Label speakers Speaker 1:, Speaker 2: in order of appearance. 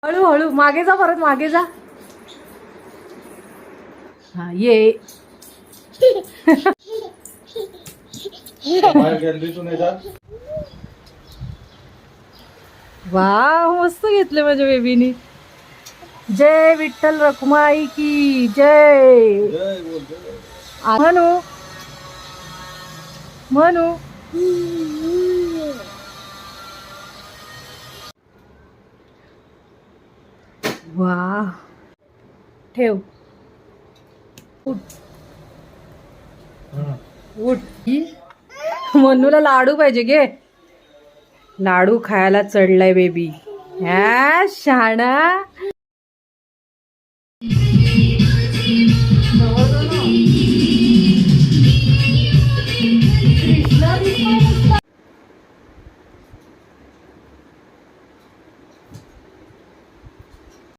Speaker 1: हळू हळू मागे जा, परत मागे जा. हा ये. वा मस्त घेतले माझ्या बेबीनी. जय विठ्ठल रखुमाई की जय. म्हणू म्हणू. वा ठेव. उठ उठ. मनूला लाडू पाहिजे घे. लाडू खायला चढलाय बेबी. ह्या शहाणा.